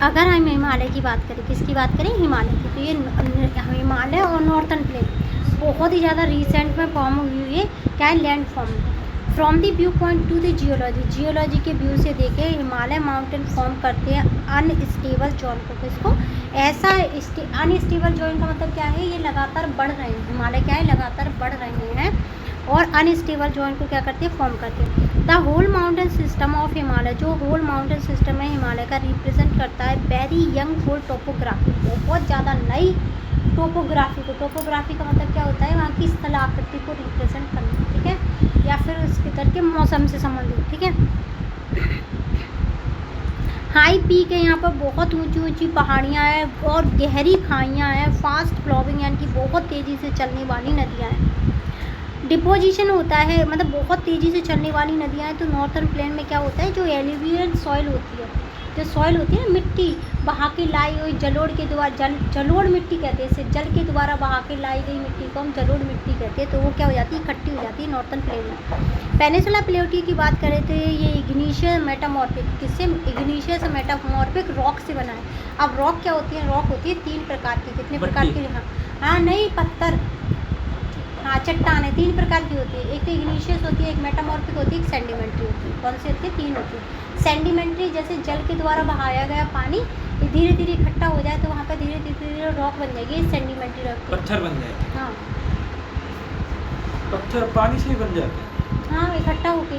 अगर हम हिमालय की बात करें, किसकी बात करें, हिमालय की, तो ये हिमालय और नॉर्थन प्लेन बहुत ही ज़्यादा रिसेंट में फॉर्म हुई हुई है। क्या है, land form. From the view point two the geology के व्यू से देखें, हिमालय माउंटेन फॉर्म करते हैं अनस्टेबल जोन को। किसको, ऐसा अनस्टेबल जोन का मतलब क्या है, ये लगातार बढ़ रहे हैं, हिमालय क्या है, लगातार बढ़ रहे हैं और अनस्टेबल जोन को क्या करते हैं, फॉर्म करते हैं। The whole mountain system of Himalaya, जो होल माउंटेन सिस्टम है हिमालय का, रिप्रेजेंट करता है वेरी यंग होल टोपोग्राफी, बहुत ज़्यादा नई टोपोग्राफी को। टोपोग्राफी का मतलब क्या होता है, वहाँ की स्थलाकृति को रिप्रेजेंट करना, ठीक है, या फिर उसके इधर के मौसम से संबंधित, ठीक है। हाई पीक है, यहाँ पर बहुत ऊंची ऊंची पहाड़ियाँ हैं और गहरी खाइयाँ हैं। फास्ट फ्लोविंग यानी कि बहुत तेज़ी से चलने वाली नदियाँ हैं। डिपोजिशन होता है, मतलब बहुत तेज़ी से चलने वाली नदियाँ हैं। तो नॉर्थर्न प्लेन में क्या होता है, जो एलिवियन सॉइल होती है, जो सॉइल होती है ना, मिट्टी बहा के लाई हुई, जलोढ़ के द्वारा, जलोढ़ मिट्टी कहते हैं इसे, जल के द्वारा बहा के लाई गई मिट्टी को हम जलोढ़ मिट्टी कहते हैं। तो वो क्या हो जाती है, इकट्ठी हो जाती है नॉर्थर्न प्लेन में। पेनिनसुला प्लेटो की बात करें तो ये इग्नीशियस मेटामॉर्फिक, किससे, इग्नीशियस मेटामॉर्फिक रॉक से बना है। अब रॉक क्या होती है, रॉक होती है 3 प्रकार की। कितने प्रकार की, हाँ नहीं, पत्थर, हाँ चट्टान है, 3 प्रकार की होती है। एक तो इग्नीशियस होती है, एक मेटामॉर्फिक होती है, एक सेडिमेंट्री होती है। कौन सी होती है, 3 होती है। सेडिमेंट्री जैसे जल के द्वारा बहाया गया पानी ये धीरे धीरे इकट्ठा हो जाए तो वहाँ पर धीरे धीरे रॉक बन जाएगी, सेडिमेंट्री रॉक, पत्थर बन जाएगा। हाँ पत्थर पानी से ही बन जाते हैं। हाँ, इकट्ठा होके,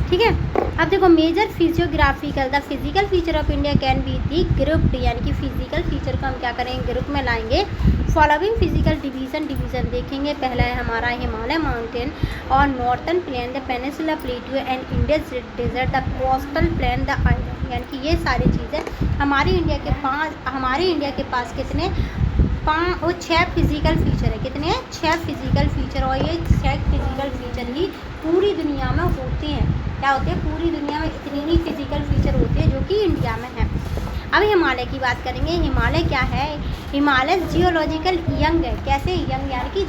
ठीक है। अब देखो, major physiographical, the physical feature of India can be the grouped, यानी कि फिजिकल फीचर को हम क्या करेंगे, ग्रुप में लाएंगे। फॉलोइंग फिजिकल डिवीजन देखेंगे। पहला है हमारा हिमालय माउंटेन और northern plain, the peninsula plateau and Indus desert, the coastal plain, the island, यानी कि ये सारी चीज़ें हमारे इंडिया के पास कितने 6 फिजिकल फीचर है। कितने हैं, 6 फिजिकल फीचर, और ये 6 फिजिकल फीचर ही पूरी दुनिया में होते हैं। क्या होते हैं, पूरी दुनिया में इतने ही फिजिकल फीचर होते हैं जो कि इंडिया में है। अब हिमालय की बात करेंगे। हिमालय क्या है, हिमालय जियोलॉजिकल यंग है। कैसे यंग, यानी कि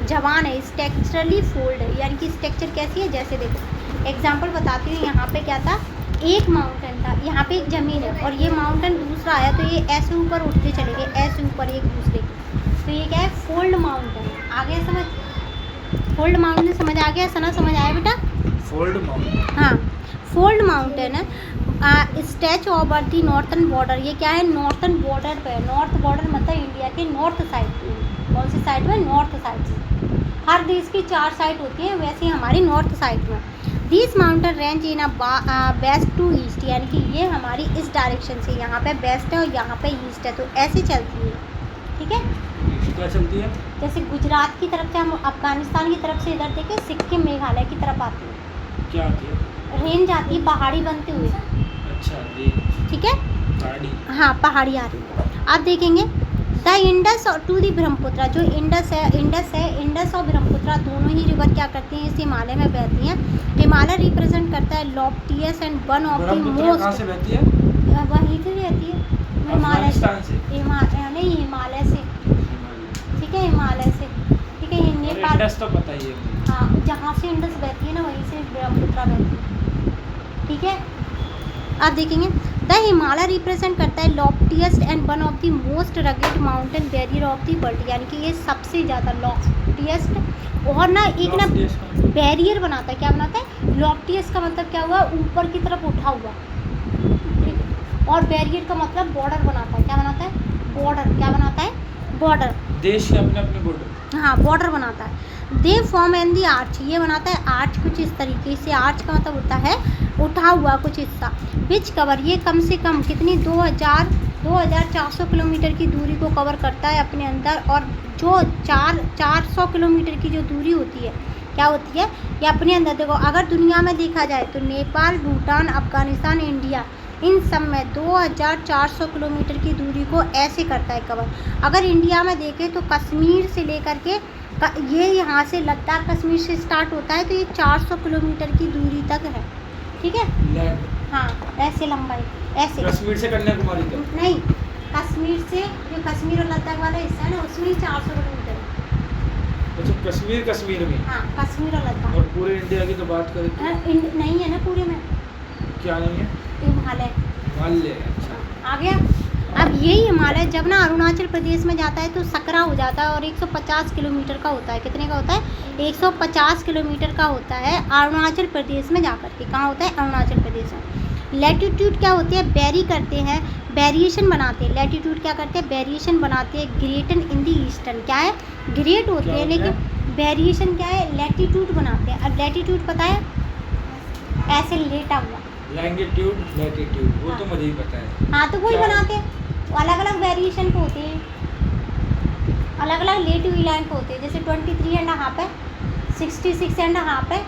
जवान है। स्ट्रक्चरली फोल्ड है, यानी कि स्ट्रक्चर कैसी है, जैसे देखो एग्जांपल बताती हूँ। यहाँ पे क्या था, एक माउंटेन था, यहाँ पे एक ज़मीन है और ये माउंटेन दूसरा आया तो ये ऐसे ऊपर उठते चले गए, ऐसे ऊपर एक दूसरे के। तो ये क्या है, फोल्ड माउंटेन। आगे समझ, फोल्ड माउंटेन समझ आ गया, सना समझ आया बेटा, फोल्ड माउंटेन, हाँ फोल्ड माउंटेन है। Stretch over the northern border, ये क्या है, नॉर्थर्न बॉर्डर पे। नॉर्थ बॉर्डर मतलब इंडिया के नॉर्थ साइड पे। कौन सी साइड में, नॉर्थ साइड से। हर देश की 4 साइड होती है, वैसे ही हमारी नॉर्थ साइड में। This mountain range in west to east, यानी कि ये हमारी इस डायरेक्शन से, यहाँ पे वेस्ट है और यहाँ पे ईस्ट है, तो ऐसे चलती है, ठीक है। क्या चलती है, जैसे गुजरात की तरफ से हम अफगानिस्तान की तरफ से इधर देखें, सिक्किम मेघालय की तरफ आती है, क्या आती है, रेंज आती है पहाड़ी बनते हुए, अच्छा ठीक है, पहाड़ी, हाँ पहाड़ी आ रही है। आप देखेंगे the Indus to the Brahmaputra, जो इंडस है, इंडस और ब्रह्मपुत्र दोनों ही रिवर क्या करती हैं, इस हिमालय में बहती हैं। हिमालय रिप्रेजेंट करता है loftiest and one of the most, कहाँ से बहती है, वहीं से रहती है, हिमालय से, नहीं हिमालय से, ठीक है, हिमालय से, ठीक है। ये नेपाल, इंडस तो पता ही है, हाँ जहाँ से इंडस बहती है ना वहीं से ब्रह्मपुत्र बहती है, ठीक है। आप देखेंगे द हिमालय रिप्रेजेंट करता है loftiest and one of the most rugged mountain barrier of the world, यानी कि ये सबसे ज़्यादा लॉफ्टिएस्ट और ना एक ना बैरियर बनाता है। क्या बनाता है, लॉफ्टिएस्ट का मतलब क्या हुआ, ऊपर की तरफ उठा हुआ, और बैरियर का मतलब बॉर्डर बनाता है। क्या बनाता है, बॉर्डर, क्या बनाता है, बॉर्डर, देश के अपने अपने बॉर्डर, हाँ बॉर्डर बनाता है। They form and the arch, ये बनाता है आर्च कुछ इस तरीके से। आर्च का मतलब होता है उठा हुआ कुछ हिस्सा। विच कवर, ये कम से कम कितनी 2400 किलोमीटर की दूरी को कवर करता है अपने अंदर। और जो 400 किलोमीटर की जो दूरी होती है, क्या होती है, ये अपने अंदर। देखो अगर दुनिया में देखा जाए तो नेपाल, भूटान, अफगानिस्तान, इंडिया, इन सब में 2400 किलोमीटर की दूरी को ऐसे करता है कवर। अगर इंडिया में देखें तो कश्मीर से लेकर के ये यहाँ से लद्दाख कश्मीर से स्टार्ट होता है, तो ये 400 किलोमीटर की दूरी तक है, ठीक है, हाँ ऐसे लंबाई, ऐसे कश्मीर से कन्याकुमारी तक, नहीं, कश्मीर से जो कश्मीर और लद्दाख वाला हिस्सा है ना उसमें 400 किलोमीटर है। अच्छा कश्मीर में, हाँ कश्मीर और लद्दाख, और पूरे इंडिया की तो बात करें तो नहीं है ना पूरे में, क्या नहीं है? हिमालय। हिमालय, अच्छा। आ गया। अब यही हिमालय जब ना अरुणाचल प्रदेश में जाता है तो सकरा हो जाता है और 150 किलोमीटर का होता है। कितने का होता है? 150 किलोमीटर का होता है अरुणाचल प्रदेश में जाकर के। कहाँ होता है? अरुणाचल प्रदेश में। लैटीट्यूड क्या होती है? वेरी करते हैं, वेरिएशन बनाते हैं। लैटीट्यूड क्या करते हैं? वेरिएशन बनाते हैं। ग्रेटर इन द ईस्टर्न क्या है? ग्रेट होते हैं, लेकिन वेरिएशन क्या है? लैटीट्यूड बनाते हैं। अब लैटीट्यूड पता है? ऐसे लेटा हुआ। लैंगिट्यूड, लैटिट्यूड, वो हाँ। तो मुझे ही पता है। हाँ, तो वही क्या? बनाते हैं। अलग अलग वेरिएशन पे होते हैं, अलग अलग लेटी हुई लाइन पे होते हैं। जैसे 23.5 है, 66.5 है,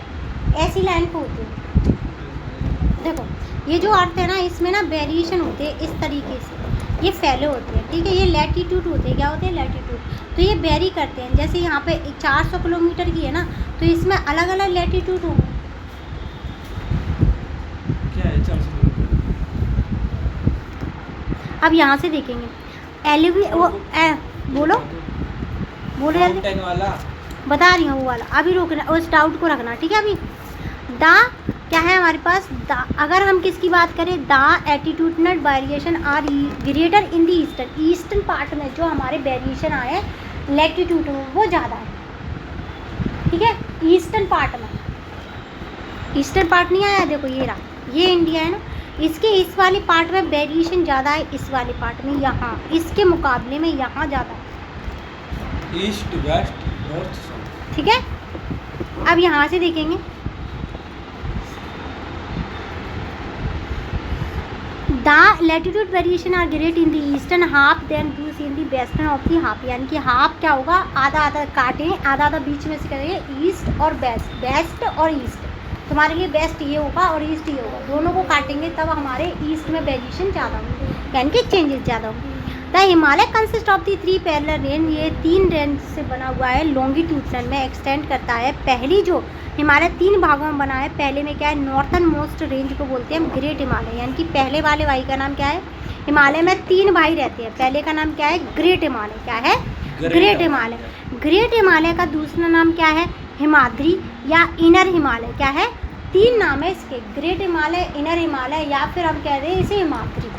ऐसी लाइन पे होती है। देखो ये जो अर्थ है ना, इसमें ना वेरिएशन होते हैं इस तरीके से, ये फैले होते हैं, ठीक है। ये लैटीट्यूड होते हैं। क्या होते हैं? लैटीट्यूड। तो ये वेरी करते हैं। जैसे यहाँ पे 400 किलोमीटर की है ना, तो इसमें अलग अलग लैटीट्यूड होंगे। क्या है? 400 किलोमीटर? अब यहाँ से देखेंगे बोलो बोलो जल्दी। माउंटेन वाला। बता रही हूँ वो वाला। अभी रोकना, उस डाउट को रखना, ठीक है। अभी द क्या है हमारे पास? द अगर हम किसकी बात करें, the altitudinal variation are greater in the eastern. Eastern part में जो हमारे वेरिएशन आए हैं लैटीट्यूड में, वो ज़्यादा है, ठीक है। ईस्टर्न पार्ट में, ईस्टर्न पार्ट नहीं आया, देखो ये रहा, ये इंडिया है ना, इसके इस वाले पार्ट में वेरिएशन ज़्यादा है, इस वाले पार्ट में यहाँ, इसके मुकाबले में यहाँ ज़्यादा है, ईस्ट, वेस्ट, नॉर्थ, साउथ। ठीक है। अब यहाँ से देखेंगे, the latitude variation are great in the eastern half then does in the western of the half. यानी कि हाफ क्या होगा? आधा आधा काटें, आधा आधा बीच में से करेंगे, ईस्ट और वेस्ट, वेस्ट और ईस्ट। तुम्हारे लिए वेस्ट ये होगा और ईस्ट ये होगा, दोनों को काटेंगे तब हमारे ईस्ट में वेरिएशन ज़्यादा होंगे, यानी कि चेंजेस ज़्यादा होंगे। The Himalaya consist of the 3 parallel range. ये 3 रेंज से बना हुआ है, लॉन्गिट्यूडनल में एक्सटेंड करता है। पहली जो हिमालय 3 भागों में बना है, पहले में क्या है? नॉर्थन मोस्ट रेंज को बोलते हैं हम ग्रेट हिमालय, यानी कि पहले वाले भाई का नाम क्या है? हिमालय में 3 भाई रहते हैं, पहले का नाम क्या है? ग्रेट हिमालय। क्या है? ग्रेट हिमालय। ग्रेट हिमालय का दूसरा नाम क्या है? हिमाद्री या इनर हिमालय। क्या है? 3 नाम है इसके, ग्रेट हिमालय, इनर हिमालय, या फिर हम कह रहे हैं इसे हिमाद्री।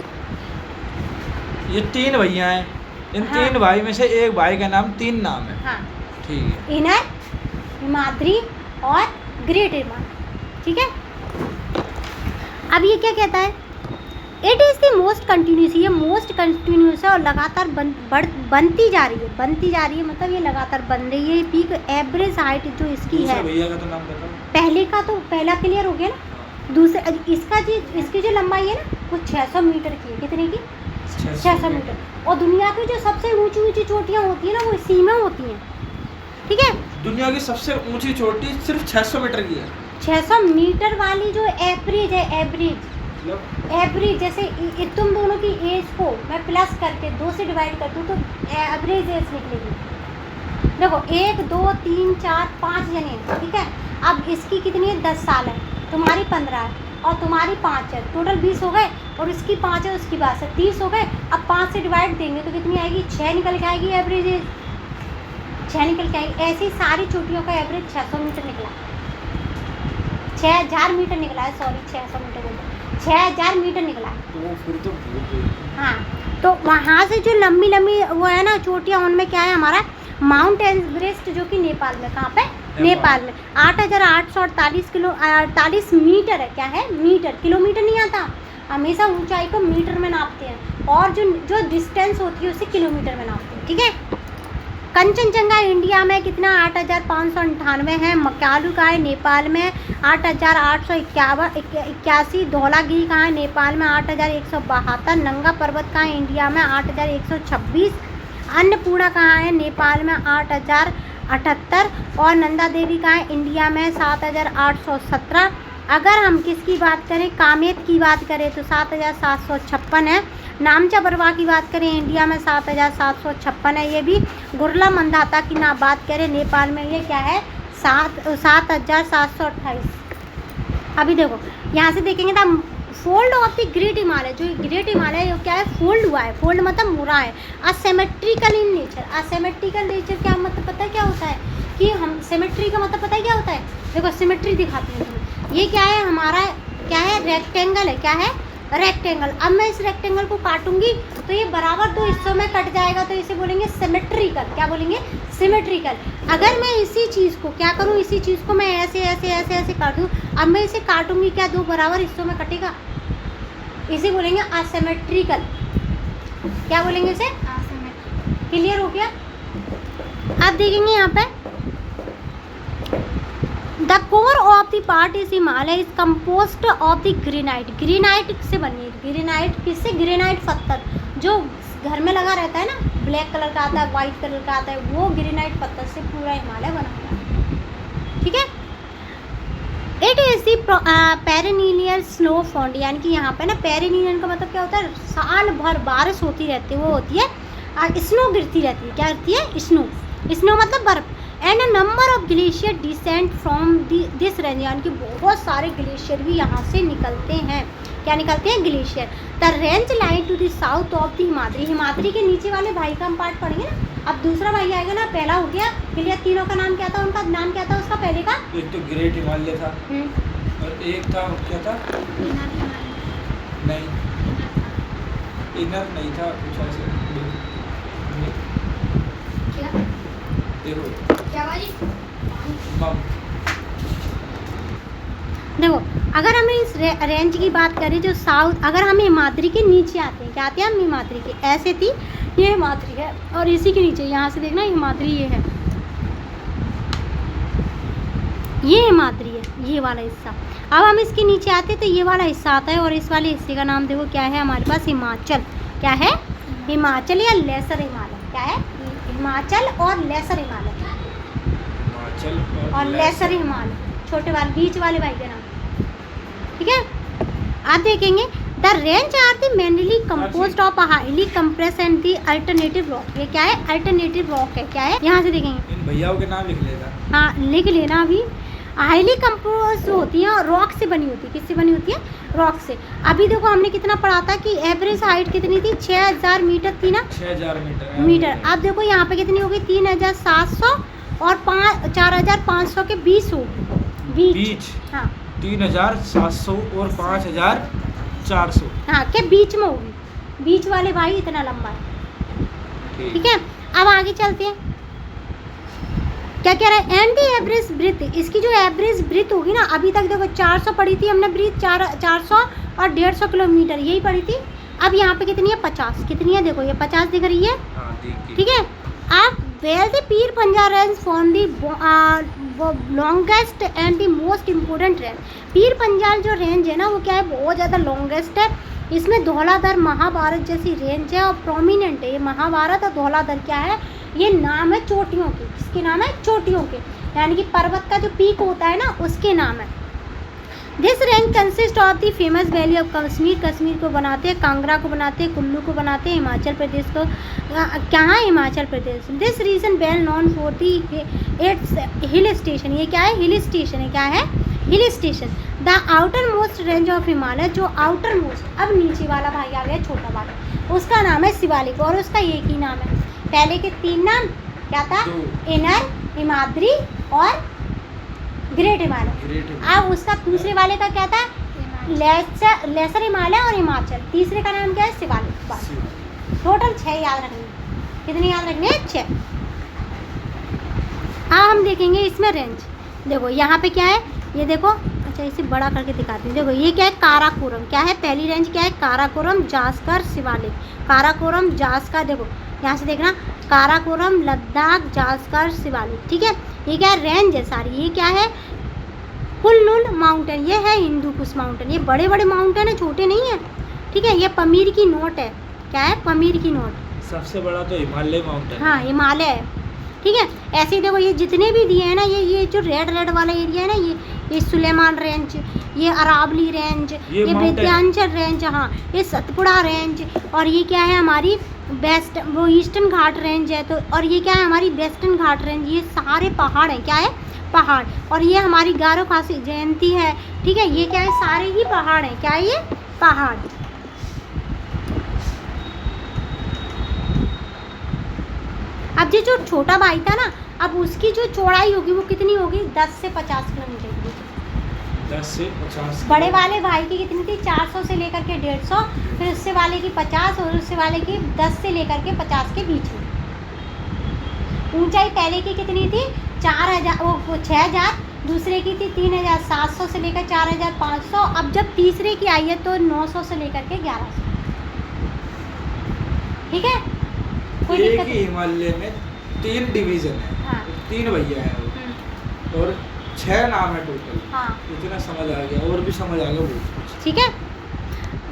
ये 3 भैया हैं, इन हाँ। 3 भाई में से एक भाई का नाम 3 नाम है। हाँ, ठीक है। इनर, हिमाद्री और ग्रेट हिमालय, ठीक है। अब ये क्या कहता है? It is the most continuous. ये मोस्ट कंटिन्यूस है और लगातार बनती जा रही है, बनती जा रही है, मतलब ये लगातार बन रही है। पीक एवरेज हाइट जो इसकी दूसरे है, भैया का तो नाम बताओ। पहले का तो पहला क्लियर हो गया ना। दूसरे इसकी जो लंबाई है ना, वो 600 मीटर की है। कितने की? 600 मीटर। और दुनिया की जो सबसे ऊंची ऊंची चोटियाँ होती हैं ना, वो इसी में होती हैं, ठीक है। दुनिया की सबसे ऊंची चोटी सिर्फ 600 मीटर की है। 600 मीटर वाली जो एवरेज है, एवरेज जैसे तुम दोनों की एज को मैं प्लस करके 2 से डिवाइड कर दूँ तो एवरेज एज निकलेगी। देखो 1 2 3 4 5 जने हैं, ठीक है। अब इसकी कितनी है? 10 साल है, तुम्हारी 15 है और तुम्हारी 5 है, टोटल 20 हो गए। और इसकी 5 है, उसकी 12 है, 30 हो गए। अब 5 से डिवाइड देंगे तो कितनी आएगी? 6 निकल के आएगी एवरेज एज, 6 निकल के आएगी। ऐसी सारी चोटियों का एवरेज 600 मीटर निकला, 6000 मीटर निकला है, सॉरी 600 मीटर बोल, 6000 मीटर निकला है। तो फिर तो बहुत। हाँ, तो वहाँ से जो लंबी लंबी वो है ना चोटियाँ, उनमें क्या है हमारा? माउंट एवरेस्ट, जो कि नेपाल में, कहाँ पे? नेपाल में 8848 मीटर है। क्या है? मीटर, किलोमीटर नहीं आता, हमेशा ऊंचाई को मीटर में नापते हैं, और जो डिस्टेंस होती है उसे किलोमीटर में नापते हैं, ठीक है। कंचनजंगा इंडिया में कितना? 8598 है। मकालू का है नेपाल में 8881, धौलागिरी कहाँ है? नेपाल में 8172, नंगा पर्वत कहाँ है? इंडिया में 8126, अन्नपूर्णा कहाँ है? नेपाल में 8078, और नंदा देवी कहाँ है? इंडिया में 7817। अगर हम किसकी बात करें, कामेत की बात करें तो 7756 है। नामचा बरवा की बात करें इंडिया में 7756 है। ये भी गुरला मंदाता की ना बात करें नेपाल में, ये क्या है? 7728। अभी देखो यहाँ से देखेंगे तो fold of the great Himalaya, जो ग्रेट हिमालय है क्या है? फोल्ड हुआ है, फोल्ड मतलब मुड़ा है। Asymmetrical in nature, asymmetrical nature क्या मतलब पता है क्या होता है? कि हम सिमेट्री का मतलब पता है क्या होता है? देखो सिमेट्री दिखाते हैं तुम्हें। ये क्या है? हमारा क्या है, रेक्टेंगल है, क्या है, रेक्टेंगल। अब मैं इस रेक्टेंगल को काटूंगी तो ये बराबर दो हिस्सों में कट जाएगा, तो इसे बोलेंगे सिमेट्रिकल। क्या बोलेंगे, सिमेट्रिकल। अगर मैं इसी चीज़ को क्या करूँ, इसी चीज़ को मैं ऐसे ऐसे ऐसे ऐसे काट दूँ, अब मैं इसे काटूंगी, क्या दो बराबर हिस्सों में कटेगा, इसे बोलेंगे असिमेट्रिकल। क्या बोलेंगे इसे, असिमेट्रिकल। क्लियर हो गया। अब देखेंगे यहाँ पे the core of the part is Himalaya is compost of the granite. Granite से बनी है। ग्रेनाइट किससे, ग्रेनाइट पत्थर जो घर में लगा रहता है ना, ब्लैक कलर का आता है, वाइट कलर का आता है, वो ग्रेनाइट पत्थर से पूरा हिमालय बना हुआ है। ठीक है। It is the perennial snow found, यानी कि यहाँ पे ना पेरिनियल का मतलब क्या होता है, साल भर बारिश होती रहती है, वो होती है स्नो गिरती रहती है। क्या गिरती है, स्नो। स्नो मतलब बर्फ। And a number of glacier decent from this range, यानी कि बहुत सारे ग्लेशियर भी यहाँ से निकलते हैं। क्या निकलते हैं, glacier. The range line to the south of the Himadri. Himadri के नीचे वाले भाई का हम पार्ट पढ़ेंगे ना। अब दूसरा भाई आएगा ना, पहला हो गया क्लियर। तीनों का नाम क्या था, उनका नाम क्या था उसका पहले का, एक तो ग्रेट हिमालय था और एक था क्या था, नहीं इनर नहीं था, कुछ ऐसे देखो क्या भाई, मम। देखो अगर हम इस रेंज की बात करें जो साउथ, अगर हम हिमाद्री के नीचे आते हैं, क्या आते हैं हम, हिमाद्री के ऐसे थी, ये हिमाद्री है और इसी के नीचे यहाँ से देखना हिमाद्री ये है, ये हिमाद्री है, ये वाला हिस्सा। अब हम इसके नीचे आते हैं तो ये वाला हिस्सा आता है और इस वाले हिस्से का नाम देखो क्या है हमारे पास, हिमाचल। क्या है, हिमाचल या लेसर हिमालय। क्या है, हिमाचल और लेसर हिमालय। हिमाचल और लेसर हिमालय, छोटे वाले बीच वाले भाई का नाम। ठीक है। आप देखेंगे the range are the mainly composed of highly compress and the alternative rock. ये क्या है, अल्टरनेटिव रॉक है। क्या है, यहाँ से देखेंगे, इन भैयाओं के नाम लिख लेना। हाँ लिख लेना। अभी हाईली कंपोज होती हैं और रॉक से बनी होती है। किससे बनी होती है, रॉक से। अभी देखो हमने कितना पढ़ा था कि एवरेज हाइट कितनी थी, 6000 मीटर थी ना, 6000 मीटर। अब देखो यहाँ पे कितनी होगी, 3700 और 4500 के 20 होगी, बीच। हाँ 3700 और 5400, हाँ के बीच में होगी, बीच वाले भाई इतना लंबा है। ठीक है। अब आगे चलते हैं, क्या कह रहा है, एंड दी एवरेज ब्रीथ, इसकी जो एवरेज ब्रीथ होगी ना, अभी तक देखो 400 पढ़ी थी हमने ब्रीथ, 400 और 150 किलोमीटर यही पढ़ी थी। अब यहाँ पे कितनी है, 50। कितनी है, देखो ये 50 दिख रही है। ठीक है। अब where the Pir Punjab range form the longest and the most important range. Pir Panjal जो रेंज है ना, वो क्या है, बहुत ज़्यादा लॉन्गेस्ट है। इसमें धौलाधर महाभारत जैसी रेंज है और प्रोमिनेंट है। ये महाभारत और धौलाधर क्या है, ये नाम है चोटियों के। किसके नाम है, चोटियों के, यानी कि पर्वत का जो पीक होता है ना, उसके नाम है। This range consist of the famous valley of Kashmir. Kashmir को बनाते हैं, कांगड़ा को बनाते हैं, कुल्लू को बनाते हैं, हिमाचल प्रदेश को, क्या है, Himachal Pradesh. This region well known for the its hill station. ये क्या है, हिल स्टेशन है। क्या है, hill station. The outermost range of Himalaya, जो आउटर मोस्ट, अब नीचे वाला भाई आ गया छोटा वाला, उसका नाम है शिवालिक और उसका एक ही नाम है। पहले के 3 नाम क्या था, इनर, हिमाद्री और ग्रेट हिमालय। अब उसका दूसरे वाले का क्या था, लेसर हिमालय और हिमाचल। तीसरे का नाम क्या है, शिवालिक। बस टोटल 6 याद रखने। कितने याद रखने, 6। अब हम देखेंगे इसमें रेंज। देखो यहाँ पे क्या है, ये देखो, अच्छा इसे बड़ा करके दिखाते हैं। देखो ये क्या है, काराकोरम। क्या है, पहली रेंज क्या है, काराकोरम, जास्कर, शिवालिक। काराकोरम, जास्कर, देखो यहाँ से देखना, काराकोरम, लद्दाख, जास्कर, शिवालिक। ठीक है। ये क्या है, रेंज है सारी। ये क्या है, कुल्लुल माउंटेन, ये है हिंदू कुश माउंटेन। ये बड़े बड़े माउंटेन है, छोटे नहीं है। ठीक है। ये पमीर की नोट है। क्या है, पमीर की नोट। सबसे बड़ा तो हिमालय माउंटेन। हाँ हिमालय है। ठीक है। ऐसे ही देखो ये जितने भी दिए हैं ना, ये जो रेड रेड वाला एरिया है ना, ये सुलेमान रेंज, ये अरावली रेंज, ये विंध्याचल रेंज, हाँ ये सतपुड़ा रेंज, और ये क्या है हमारी वेस्ट, वो ईस्टर्न घाट रेंज है। तो और ये क्या है, हमारी वेस्टर्न घाट रेंज। ये सारे पहाड़ हैं। क्या है, पहाड़। और ये हमारी गारो खासी जयंती है। ठीक है। ये क्या है, सारे ही पहाड़ हैं। क्या है, ये पहाड़। अब ये जो छोटा भाई था ना, अब उसकी जो चौड़ाई होगी वो कितनी होगी, 10 से 50 किलोमीटर की। 10 से 50। बड़े वाले भाई की कितनी थी? 400 से लेकर के 150, फिर उससे वाले की 50 और उससे वाले की 10 से लेकर के 50 के बीच में। ऊंचाई पहले की कितनी थी? 4000, वो 6000, दूसरे की थी 3700 से लेकर 4500। अब जब तीसरे की आई है तो 900 से लेकर के 1100। ठीक है, कोई एक दिक्कत ही नहीं। हिमालय में 3 डिवीजन है, हाँ 3 भैया है वो, हम्म, और 6 नाम है टोटल। हाँ इतना समझ आ गया, और भी समझ आ गया बहुत कुछ। ठीक है।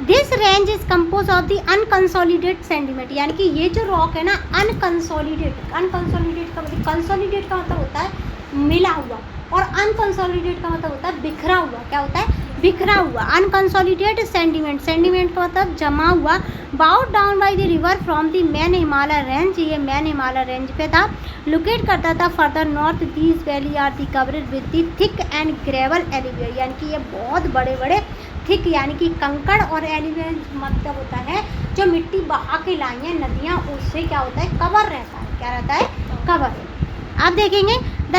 This range is compose of the unconsolidate sediment, यानी कि ये जो रॉक है ना अनकंसोलिडेट, अनकंसोलिडेट का मतलब, कंसोलिडेट का मतलब होता है मिला हुआ, और अनकंसोलिडेट का मतलब होता है बिखरा हुआ। क्या होता है? बिखरा हुआ। अनकंसोलिडेट सेंटीमेंट, सेंटीमेंट का मतलब जमा हुआ। Brought down by the river from the main Himalaya range, ये मैन हिमालय रेंज पे था। लोकेट करता था further north, these valley are the covered with the thick and gravel alluvium, यानी कि ये बहुत बड़े बड़े थिक यानी कि कंकड़, और एलिवियर मतलब होता है जो मिट्टी बहा के लाई हैं नदियाँ, उससे क्या होता है? कवर रहता है। क्या रहता है? कवर। आप देखेंगे the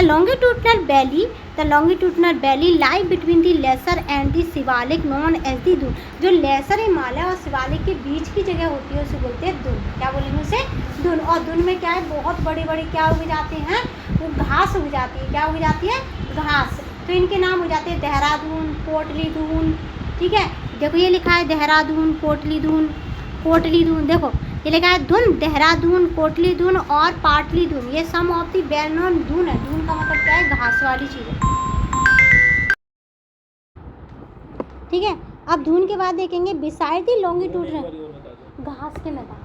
longitudinal valley lie between the lesser and the Shivalik known as the Dun, जो लेसर हिमालय और शिवालिक के बीच की जगह होती है उसे बोलते हैं दून। क्या बोलेंगे उसे? दून। और दून में क्या है? बहुत बड़े बड़े क्या उग जाते हैं? वो घास उग जाती है। क्या उग जाती है? घास। तो इनके नाम हो जाते हैं देहरादून, पोटली दून। ठीक है, देखो ये लिखा है देहरादून, पोटली दून, पोटली दून। देखो ये लिखा है दून, देहरादून, पोटली दून और पाटली दून, ये some of the well known Doon है। दून का मतलब क्या है? घास वाली चीज़ है। ठीक है, अब दून के बाद देखेंगे बिसाइड दी लॉन्गिट्यूड, घास के मैदान,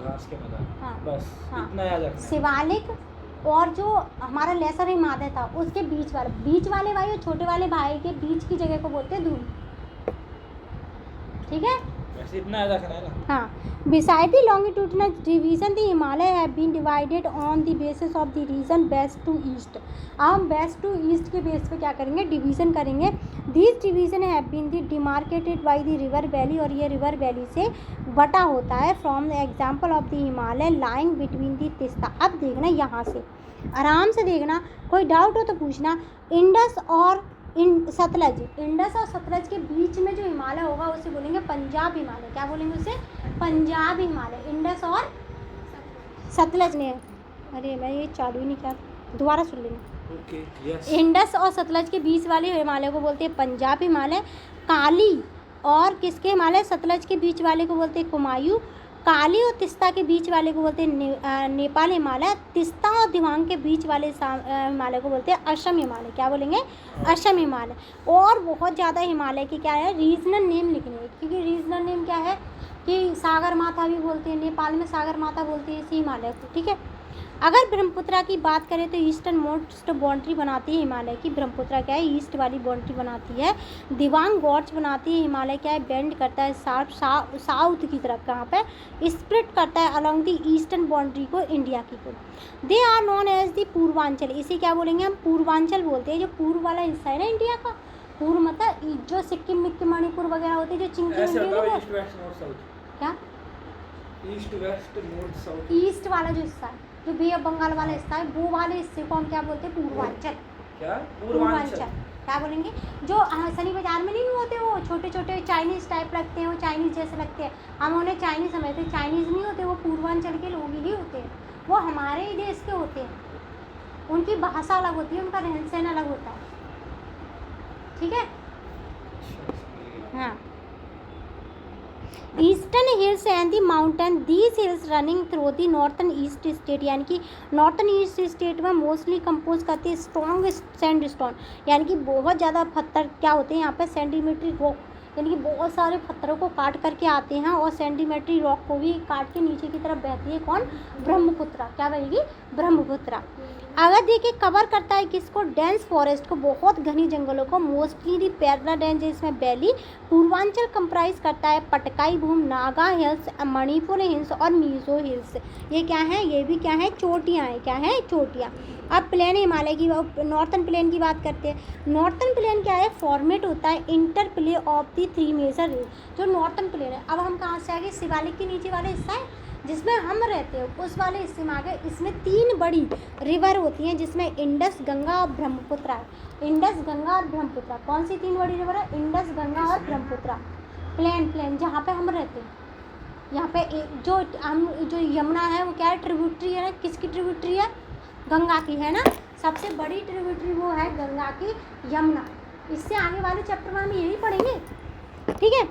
घास के मैदान। हाँ बस हाँ। इतना याद रखना। शिवालिक और जो हमारा लेसर हिमालय था उसके बीच वाले भाई और छोटे वाले भाई के बीच की जगह को बोलते हैं दून। ठीक है, वैसे इतना याद रखना है ना। हाँ। Beside the longitudinal division the Himalaya have been divided on the basis of the region west to east. अब हम वेस्ट टू ईस्ट के बेस पे क्या करेंगे? डिवीज़न करेंगे। This division have been the demarcated by the river valley, और ये river valley से बटा होता है from the example of the Himalaya lying between the Teesta. अब देखना यहाँ से आराम से देखना, कोई डाउट हो तो पूछना। इंडस और सतलज, इंडस और सतलज के बीच में जो हिमालय होगा उसे बोलेंगे पंजाब हिमालय। क्या बोलेंगे उसे? पंजाब हिमालय। इंडस और सतलज ने, अरे मैं ये चालू ही नहीं किया, दोबारा सुन लेना। Okay, yes. इंडस और सतलज के बीच वाले हिमालय को बोलते हैं पंजाब हिमालय। काली और किसके हिमालय? सतलज के बीच वाले को बोलते हैं कुमायूं। काली और तिस्ता के बीच वाले को बोलते हैं नेपाल हिमालय। तिस्ता और दिवांग के बीच वाले हिमालय को बोलते हैं असम हिमालय। क्या बोलेंगे? असम हिमालय। और बहुत ज़्यादा हिमालय की क्या है? रीजनल नेम लिखने हैं, क्योंकि रीजनल नेम क्या है कि सागर माथा भी बोलते हैं, नेपाल में सागर माथा बोलते हैं इसी हिमालय को। ठीक है, अगर ब्रह्मपुत्रा की बात करें तो ईस्टर्न मोस्ट बाउंड्री बनाती है हिमालय की। ब्रह्मपुत्रा क्या है? ईस्ट वाली बाउंड्री बनाती है। दिवांग गॉर्ज बनाती है। हिमालय क्या है? बेंड करता है साउथ की तरफ, कहाँ पे? स्प्लिट करता है अलॉन्ग द ईस्टर्न बाउंड्री को, इंडिया की को। They are known as the Purvanchal, इसे क्या बोलेंगे हम? पूर्वांचल बोलते हैं। जो पूर्व वाला हिस्सा है ना इंडिया का, पूर्व मतलब जो सिक्किम मिक्किम मणिपुर वगैरह होते हैं, जो चिंकी ऐसे मिंकी होता है, वो- ईस्ट वेस्ट नॉर्थ साउथ। क्या east west north south. East वाला जो हिस्सा है, जो बे ऑफ बंगाल वाला हिस्सा है, वो वाले हिस्से को हम क्या बोलते हैं? पूर्वांचल। क्या? पूर्वांचल क्या बोलेंगे? जो सनी बाजार में नहीं होते वो छोटे छोटे चाइनीज़ टाइप लगते हैं, वो चाइनीज़ जैसे लगते हैं, हम उन्हें चाइनीज़ समझते हैं। चाइनीज़ नहीं होते वो, पूर्वांचल के लोग ही होते हैं, वो हमारे ही देश के होते हैं। उनकी भाषा अलग होती है, उनका रहन सहन अलग होता है। ठीक है, हाँ। Eastern hills and the mountain, these hills running through the northern east state, यानी कि नॉर्थन ईस्ट स्टेट में मोस्टली कंपोज करती है स्ट्रॉन्ग सैंडस्टोन, यानी कि बहुत ज़्यादा पत्थर क्या होते हैं यहाँ पे? सेंटीमीटरी रॉक, यानी कि बहुत सारे पत्थरों को काट करके आते हैं, और सेंटीमीटरी रॉक को भी काट के नीचे की तरफ बहती है। कौन? ब्रह्मपुत्रा। क्या बहेगी? ब्रह्मपुत्रा। अगर देखिए कवर करता है किसको? डेंस फॉरेस्ट को, बहुत घनी जंगलों को। मोस्टली दी पैरला रेंज इसमें वैली। पूर्वांचल कंप्राइज करता है पटकाई भूमि, नागा हिल्स, मणिपुर हिल्स और मिजो हिल्स। ये क्या है? ये भी क्या है? चोटियाँ हैं। क्या है? चोटियाँ। अब प्लेन हिमालय की, नॉर्थन प्लेन की बात करते हैं। नॉर्थन प्लेन क्या है? फॉर्मेट होता है inter play of the 3 major range, जो नॉर्थन प्लेन है। अब हम कहाँ से आगे? शिवालिक के नीचे वाले हिस्सा है जिसमें हम रहते हैं उस वाले हिस्से में आ गए। इसमें 3 बड़ी रिवर होती हैं जिसमें इंडस, गंगा और ब्रह्मपुत्र है। इंडस, गंगा और ब्रह्मपुत्र। कौन सी 3 बड़ी रिवर है? इंडस, गंगा और ब्रह्मपुत्र। प्लेन जहाँ पे हम रहते हैं, यहाँ पे जो यमुना है वो क्या है? ट्रिब्यूटरी है ना। किसकी ट्रिब्यूटरी है? गंगा की, है ना। सबसे बड़ी ट्रिब्यूटरी वो है गंगा की, यमुना। इससे आगे वाले चैप्टर में हम यही पढ़ेंगे, ठीक है।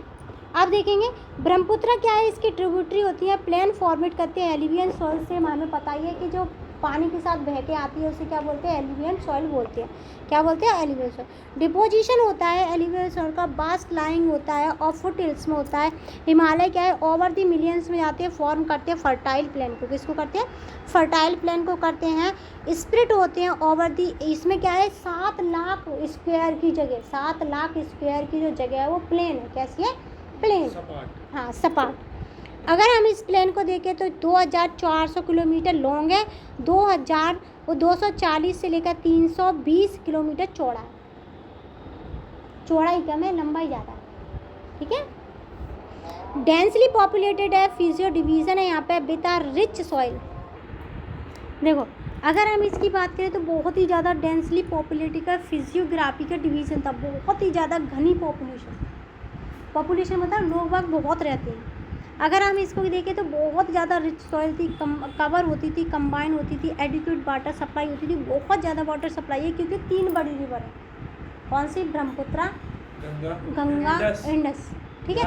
अब देखेंगे ब्रह्मपुत्र क्या है, इसकी ट्रिब्यूटरी होती है, प्लेन फॉर्मेट करते हैं एलिवियन सॉइल से। हमें पता ही है कि जो पानी के साथ बह के आती है उसे क्या बोलते हैं? एलिवियन सॉइल बोलते हैं। क्या बोलते हैं? एलिवियन सॉइल। डिपोजिशन होता है एलिवियन सॉइल का, बास्ट लाइंग होता है और फुट हिल्स में होता है। हिमालय क्या है? ओवर द मिलियंस में जाते हैं, फॉर्म करते हैं फर्टाइल प्लेन को। किसको करते हैं? फर्टाइल प्लेन को करते हैं। स्प्लिट होते हैं ओवर दी, इसमें क्या है? 7 लाख स्क्वायर की जगह, 7 लाख स्क्वायर की जो जगह है वो प्लेन है। कैसी है? प्लेन, हाँ सपाट। अगर हम इस प्लेन को देखें तो 2400 किलोमीटर लॉन्ग है, 240 से लेकर 320 किलोमीटर चौड़ा है। चौड़ाई कम है, लंबाई ज़्यादा है, ठीक है। डेंसली पॉपुलेटेड है, फिजियो डिवीज़न है यहाँ पे विद अ रिच सॉइल। देखो अगर हम इसकी बात करें तो बहुत ही ज़्यादा डेंसली पॉपुलेटेड का फिजियोग्राफी का डिवीज़न था, बहुत ही ज़्यादा घनी पॉपुलेशन मतलब लोग बाग बहुत रहते हैं। अगर हम इसको देखें तो बहुत ज़्यादा रिच सॉइल थी, कवर होती थी, कंबाइन होती थी, एडिक्वेट वाटर सप्लाई होती थी, बहुत ज़्यादा वाटर सप्लाई है क्योंकि 3 बड़ी रिवर है। कौन सी? ब्रह्मपुत्र, गंगा, इंडस, ठीक है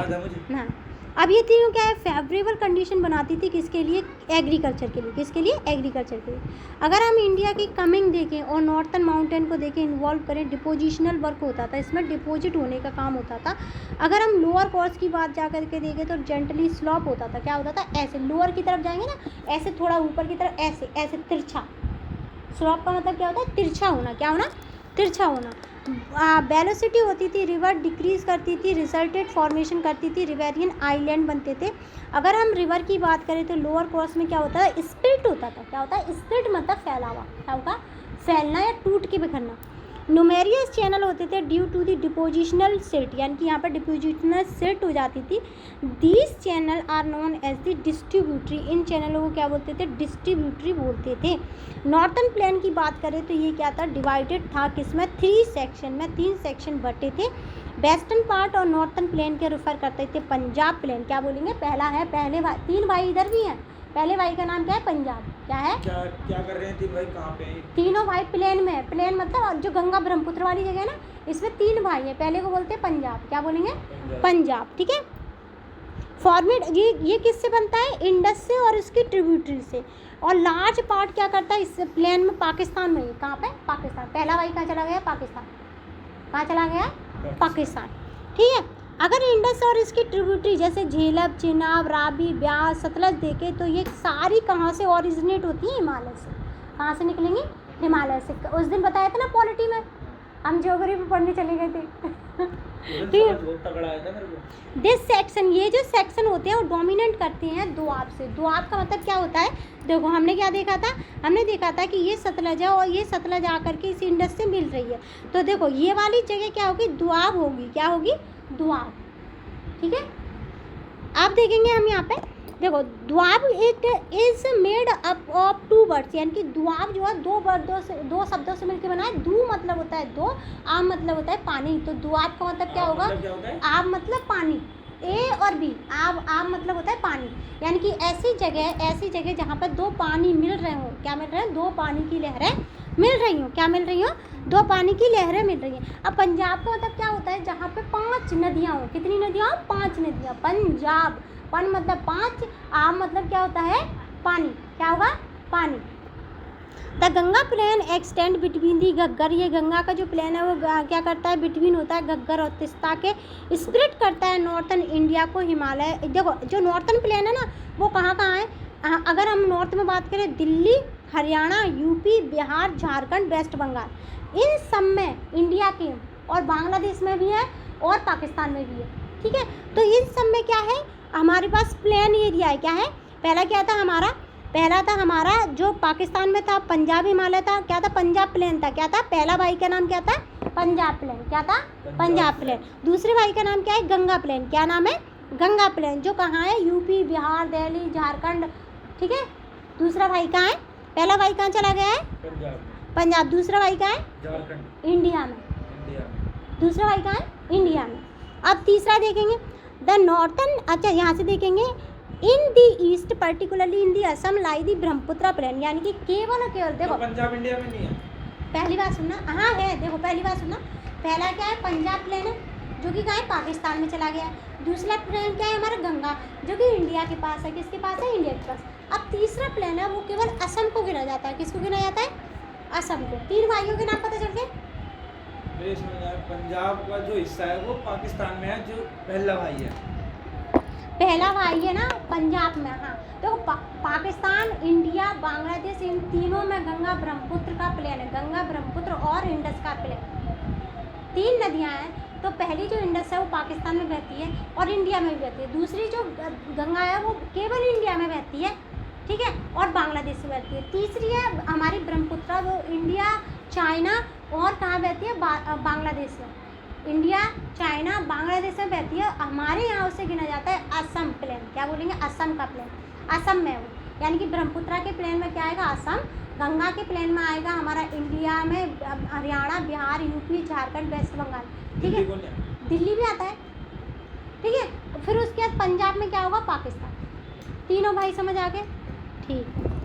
ना। अब ये तीनों क्या है? फेवरेबल कंडीशन बनाती थी किसके लिए? एग्रीकल्चर के लिए। किसके लिए? एग्रीकल्चर के लिए। अगर हम इंडिया की कमिंग देखें और नॉर्थन माउंटेन को देखें, इन्वॉल्व करें, डिपोजिशनल वर्क होता था, इसमें डिपोजिट होने का काम होता था। अगर हम लोअर कोर्स की बात जा करके देखें तो जेंटली स्लॉप होता था। क्या होता था? ऐसे लोअर की तरफ जाएंगे ना, ऐसे थोड़ा ऊपर की तरफ, ऐसे ऐसे तिरछा। स्लॉप का मतलब क्या होता है? तिरछा होना। क्या होना? तिरछा होना। वेलोसिटी होती थी, रिवर डिक्रीज करती थी, रिजल्टेड फॉर्मेशन करती थी, रिवेरियन आइलैंड बनते थे। अगर हम रिवर की बात करें तो लोअर कोर्स में क्या होता है? स्प्लिट होता था। क्या होता है? स्प्लिट मतलब फैला हुआ। क्या होगा? फैलना या टूट के बिखरना। न्यूमेरियस चैनल होते थे due to the depositional silt, यानी कि यहाँ पर डिपोजिशनल सिल्ट हो जाती थी। These channel are known as the distributary, इन चैनलों को क्या बोलते थे? डिस्ट्रीब्यूटरी बोलते थे। नॉर्थन प्लेन की बात करें तो ये क्या था? डिवाइडेड था किसमें? 3 सेक्शन में, 3 सेक्शन बटे थे। वेस्टर्न पार्ट और नॉर्थन प्लेन के रेफर करते थे पंजाब प्लेन। क्या बोलेंगे? पहला है, पहले भाई, 3 भाई इधर भी हैं। पहले भाई का नाम क्या है? पंजाब। क्या है? क्या कर रहे हैं 3 भाई? कहाँ पे हैं? तीनों भाई प्लेन में है। प्लेन मतलब जो गंगा ब्रह्मपुत्र वाली जगह है ना, इसमें 3 भाई हैं। पहले को बोलते हैं पंजाब। क्या बोलेंगे? पंजाब, ठीक है। फॉर्मेट ये किससे बनता है? इंडस से और इसकी ट्रिब्यूटरी से। और लार्ज पार्ट क्या करता है इस प्लेन में? पाकिस्तान में ही। कहाँ पे? पाकिस्तान। पहला भाई कहाँ चला गया? पाकिस्तान। कहाँ चला गया? पाकिस्तान, ठीक है। अगर इंडस और इसकी ट्रिब्यूटरी जैसे झेलम, चिनाब, रावी, ब्यास, सतलज देखें तो ये सारी कहाँ से ओरिजिनेट होती हैं? हिमालय से। कहाँ से निकलेंगी? हिमालय से। उस दिन बताया था ना पॉलिटी में, हम ज्योग्राफी पढ़ने चले गए थे। दिस सेक्शन, ये जो सेक्शन होते हैं वो डोमिनेट करते हैं दोआब से। दोआब का मतलब क्या होता है? देखो हमने क्या देखा था? हमने देखा था कि ये सतलज है और ये सतलज आकर के इस इंडस से मिल रही है। तो देखो ये वाली जगह क्या होगी? दोआब होगी। क्या होगी? दोआब, ठीक है। आप देखेंगे हम यहाँ पे, देखो Doab it is made up of 2 words, यानी कि दोआब जो है 2 शब्दों से मिलकर बना है। दू मतलब होता है 2, आब मतलब होता है पानी। तो दोआब का मतलब क्या होगा? आब मतलब पानी, ए और बी। आब मतलब होता है पानी, यानी कि ऐसी जगह जहाँ पर 2 पानी मिल रहे हो। क्या मिल रहे हैं? 2 पानी की लहरें मिल रही हो। क्या मिल रही हो? 2 पानी की लहरें मिल रही हैं। अब पंजाब का मतलब क्या होता है? जहाँ पे 5 नदियाँ हो। कितनी नदियाँ हो? 5 नदियाँ। पंजाब, पन मतलब 5, आब मतलब क्या होता है? पानी। क्या होगा? पानी। The Ganga plain extend between the Ghaggar, ये गंगा का जो प्लेन है वो क्या करता है? बिटवीन होता है घग्गर और तिस्ता के। स्प्लिट करता है नॉर्थन इंडिया को हिमालय। देखो जो नॉर्थन प्लेन है ना वो कहाँ है? अगर हम नॉर्थ में बात करें, दिल्ली, हरियाणा, यूपी, बिहार, झारखंड, वेस्ट बंगाल, इन सब में इंडिया के, और बांग्लादेश में भी है और पाकिस्तान में भी है, ठीक है। तो इन सब में क्या है? हमारे पास प्लेन एरिया है। क्या है? पहला क्या था हमारा? पहला था हमारा जो पाकिस्तान में था पंजाब हिमालय था। क्या था? पंजाब प्लेन था। क्या था? पहला भाई का नाम क्या था? पंजाब प्लेन। क्या था? पंजाब प्लेन। दूसरे भाई का नाम क्या है? गंगा प्लेन। क्या नाम है? गंगा प्लेन जो कहाँ है, यूपी, बिहार, दिल्ली, झारखंड, ठीक है। दूसरा भाई कहाँ है, पहला भाई कहाँ चला गया है, पंजाब में, पंजाब। दूसरा भाई कहाँ है, झारखंड, इंडिया में। इंडिया में। दूसरा भाई कहाँ है, इंडिया में। अब तीसरा देखेंगे, द नॉर्थन, अच्छा यहाँ से देखेंगे, in the east particularly in the Assam lie the Brahmaputra plain, यानी कि केवल और केवल, देखो तो पंजाब इंडिया में नहीं है। पहली बात सुनना, हाँ है, देखो पहली बात सुनना, पहला क्या है, पंजाब प्लेन है जो कि कहाँ है, पाकिस्तान में चला गया है। दूसरा प्लेन क्या है हमारा, गंगा, जो कि इंडिया के पास है, किसके पास है, इंडिया के पास। अब तीसरा प्लेन है वो केवल असम को गिना जाता है, किसको गिना जाता है, असम को। तीन भाइयों के नाम पता चल गए। मेरे समझ में आया, पंजाब का जो हिस्सा है वो पाकिस्तान में है, जो पहला भाई है। पहला भाई है ना पंजाब में, हाँ। देखो पाकिस्तान, इंडिया, बांग्लादेश, इन तीनों में गंगा ब्रह्मपुत्र का प्लेन है, गंगा ब्रह्मपुत्र और इंडस का प्लेन। तीन नदियाँ हैं, तो पहली जो इंडस है वो पाकिस्तान में बहती है और इंडिया में भी बहती है। दूसरी जो गंगा है वो केवल इंडिया में बहती है, ठीक है, और बांग्लादेश से बहती है। तीसरी है हमारी ब्रह्मपुत्र, वो इंडिया, चाइना और कहाँ बहती है, बांग्लादेश में। इंडिया, चाइना, बांग्लादेश में बहती है। हमारे यहाँ उसे गिना जाता है असम प्लेन। क्या बोलेंगे, असम का प्लेन, असम में वो, यानी कि ब्रह्मपुत्र के प्लेन में क्या आएगा, असम। गंगा के प्लेन में आएगा हमारा इंडिया में हरियाणा, बिहार, यूपी, झारखंड, वेस्ट बंगाल, ठीक है, दिल्ली भी आता है, ठीक है। फिर उसके बाद पंजाब में क्या होगा, पाकिस्तान। तीनों भाई समझ आ गए, ठीक है।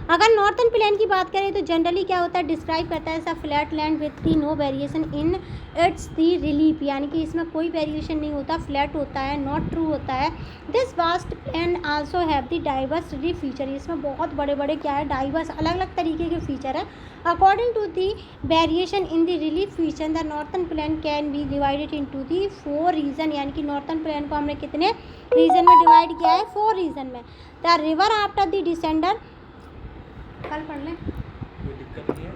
अगर नॉर्थन प्लेन की बात करें तो जनरली क्या होता है, डिस्क्राइब करता है ऐसा flat land with the no variation in its the relief, यानी कि इसमें कोई वेरिएशन नहीं होता, फ्लैट होता है, नॉट ट्रू होता है। This vast plain also have the diverse relief feature, इसमें बहुत बड़े बड़े क्या है, डाइवर्स, अलग अलग तरीके के फीचर है। According to the variation in the relief feature the northern plain can be divided into the 4 region, यानी कि नॉर्थन प्लेन को हमने कितने रीजन में डिवाइड किया है, 4 रीजन में। The river after the descender, कल पढ़ लें, कोई दिक्कत नहीं है।